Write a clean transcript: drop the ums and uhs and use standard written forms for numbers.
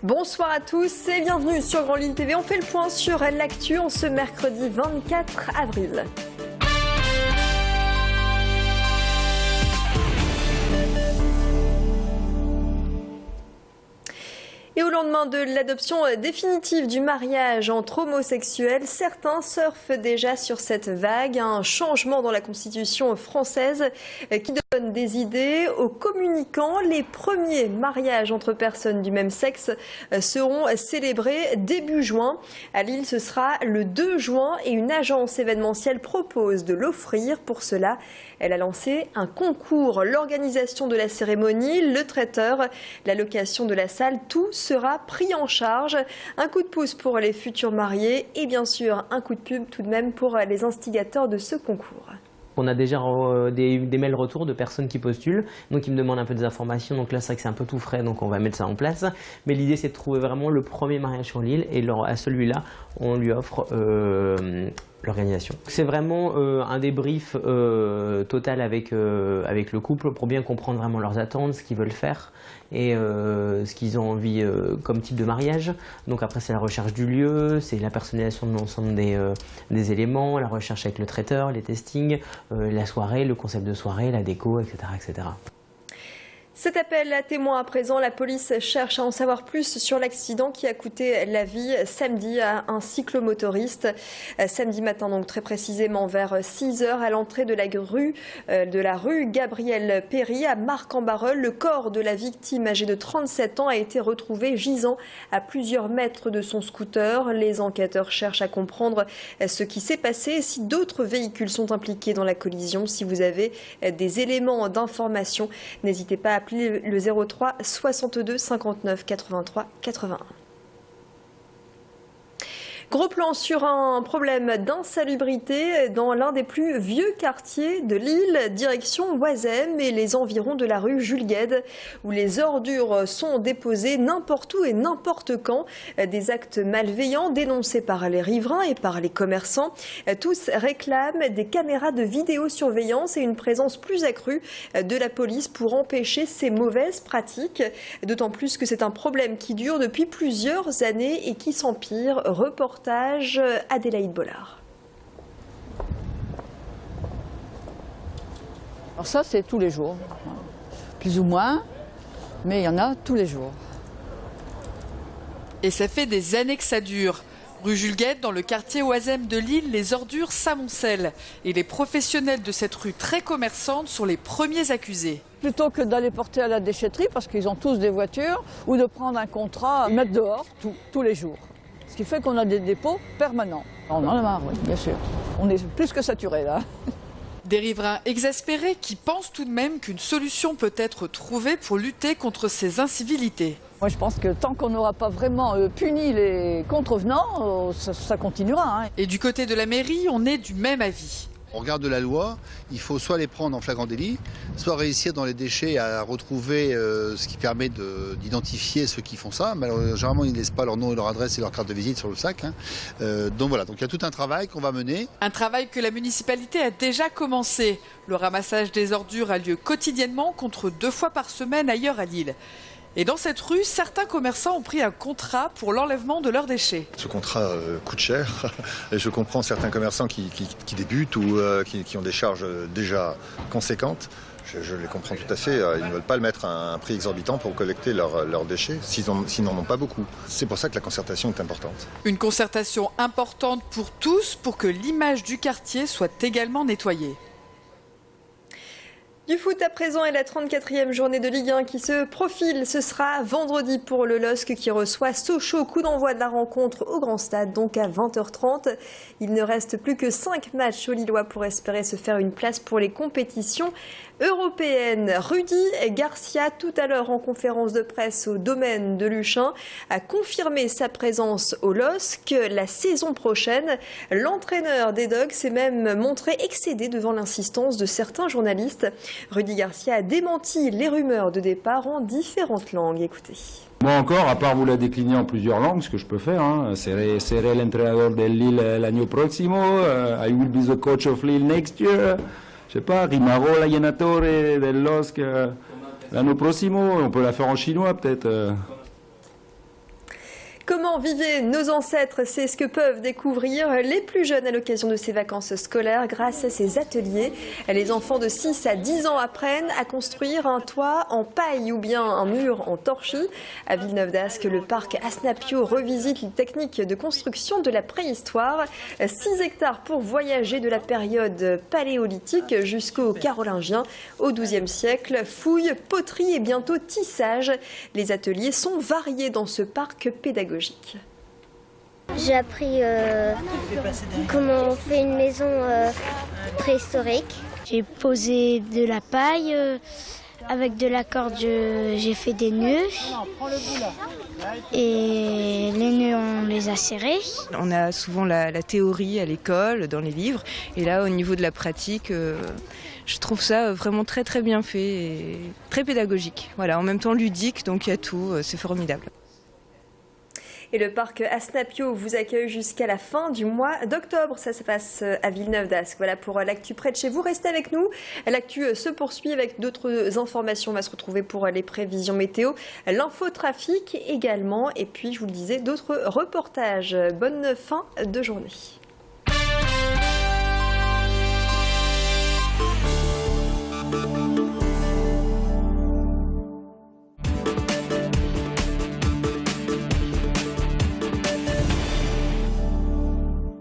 Bonsoir à tous et bienvenue sur Grand Lille TV. On fait le point sur l'actu en ce mercredi 24 avril. Et au lendemain de l'adoption définitive du mariage entre homosexuels, certains surfent déjà sur cette vague. Un changement dans la Constitution française qui donne des idées aux communicants. Les premiers mariages entre personnes du même sexe seront célébrés début juin. À Lille, ce sera le 2 juin et une agence événementielle propose de l'offrir. Pour cela, elle a lancé un concours. L'organisation de la cérémonie, le traiteur, la location de la salle, tout sera pris en charge. Un coup de pouce pour les futurs mariés et bien sûr un coup de pub tout de même pour les instigateurs de ce concours. On a déjà des mails retours de personnes qui postulent, donc ils me demandent un peu des informations, donc là c'est vrai que c'est un peu tout frais, donc on va mettre ça en place. Mais l'idée c'est de trouver vraiment le premier mariage sur l'île et à celui-là on lui offre l'organisation. C'est vraiment un débrief total avec le couple pour bien comprendre vraiment leurs attentes, ce qu'ils veulent faire et ce qu'ils ont envie comme type de mariage. Donc après c'est la recherche du lieu, c'est la personnalisation de l'ensemble des éléments, la recherche avec le traiteur, les testings, la soirée, le concept de soirée, la déco, etc. etc. Cet appel à témoins à présent, la police cherche à en savoir plus sur l'accident qui a coûté la vie samedi à un cyclomotoriste. Samedi matin, donc très précisément vers 6 h à l'entrée de la rue Gabriel Péry à Marc-en-Barœul. Le corps de la victime âgée de 37 ans a été retrouvé gisant à plusieurs mètres de son scooter. Les enquêteurs cherchent à comprendre ce qui s'est passé et si d'autres véhicules sont impliqués dans la collision. Si vous avez des éléments d'information, n'hésitez pas à appeler le 03 62 59 83 81. Gros plan sur un problème d'insalubrité dans l'un des plus vieux quartiers de Lille, direction Oisem et les environs de la rue Jules Guesde, où les ordures sont déposées n'importe où et n'importe quand. Des actes malveillants dénoncés par les riverains et par les commerçants. Tous réclament des caméras de vidéosurveillance et une présence plus accrue de la police pour empêcher ces mauvaises pratiques. D'autant plus que c'est un problème qui dure depuis plusieurs années et qui s'empire. Reportage Adélaïde Bollard. Alors ça, c'est tous les jours, plus ou moins, mais il y en a tous les jours. Et ça fait des années que ça dure. Rue Jules Guesde, dans le quartier Oisem de Lille, les ordures s'amoncellent. Et les professionnels de cette rue très commerçante sont les premiers accusés. Plutôt que d'aller porter à la déchetterie, parce qu'ils ont tous des voitures, ou de prendre un contrat, mettre dehors tous les jours. Ce qui fait qu'on a des dépôts permanents. On en a marre, oui, bien sûr. On est plus que saturé là. Des riverains exaspérés qui pensent tout de même qu'une solution peut être trouvée pour lutter contre ces incivilités. Moi je pense que tant qu'on n'aura pas vraiment puni les contrevenants, ça continuera. Hein. Et du côté de la mairie, on est du même avis. Au regard de la loi, il faut soit les prendre en flagrant délit, soit réussir dans les déchets à retrouver ce qui permet d'identifier ceux qui font ça. Malheureusement, généralement, ils ne laissent pas leur nom et leur adresse et leur carte de visite sur le sac. Hein. Donc voilà, donc il y a tout un travail qu'on va mener. Un travail que la municipalité a déjà commencé. Le ramassage des ordures a lieu quotidiennement contre 2 fois par semaine ailleurs à Lille. Et dans cette rue, certains commerçants ont pris un contrat pour l'enlèvement de leurs déchets. Ce contrat coûte cher et je comprends certains commerçants qui débutent ou qui ont des charges déjà conséquentes. Je les comprends tout à fait. Ils ne veulent pas le mettre à un prix exorbitant pour collecter leurs déchets, s'ils n'en ont pas beaucoup. C'est pour ça que la concertation est importante. Une concertation importante pour tous, pour que l'image du quartier soit également nettoyée. Du foot à présent et la 34e journée de Ligue 1 qui se profile. Ce sera vendredi pour le LOSC qui reçoit Sochaux. Coup d'envoi de la rencontre au Grand Stade, donc à 20 h 30. Il ne reste plus que 5 matchs aux Lillois pour espérer se faire une place pour les compétitions européennes. Rudy Garcia, tout à l'heure en conférence de presse au domaine de Luchin, a confirmé sa présence au LOSC la saison prochaine. L'entraîneur des Dogs s'est même montré excédé devant l'insistance de certains journalistes. Rudy Garcia a démenti les rumeurs de départ en différentes langues. Écoutez. Moi encore, à part vous la décliner en plusieurs langues, ce que je peux faire, hein, seré l'entrenador de Lille l'année prossimo, I will be the coach of Lille next year, je sais pas, rimarrò l'allenatore del LOSC l'anno prossimo, on peut la faire en chinois peut-être. Comment vivaient nos ancêtres? C'est ce que peuvent découvrir les plus jeunes à l'occasion de ces vacances scolaires grâce à ces ateliers. Les enfants de 6 à 10 ans apprennent à construire un toit en paille ou bien un mur en torchis. À Villeneuve-d'Ascq, le parc Asnapio revisite les techniques de construction de la préhistoire. 6 hectares pour voyager de la période paléolithique jusqu'au carolingien. Au XIIe siècle, fouilles, poterie et bientôt tissage. Les ateliers sont variés dans ce parc pédagogique. J'ai appris comment on fait une maison préhistorique. J'ai posé de la paille, avec de la corde j'ai fait des nœuds et les nœuds on les a serrés. On a souvent la théorie à l'école, dans les livres, et là au niveau de la pratique, je trouve ça vraiment très très bien fait et très pédagogique. Voilà, en même temps ludique, donc il y a tout, c'est formidable. Et le parc Asnapio vous accueille jusqu'à la fin du mois d'octobre. Ça se passe à Villeneuve-d'Ascq. Voilà pour l'actu près de chez vous. Restez avec nous. L'actu se poursuit avec d'autres informations. On va se retrouver pour les prévisions météo, l'infotrafic également. Et puis, je vous le disais, d'autres reportages. Bonne fin de journée.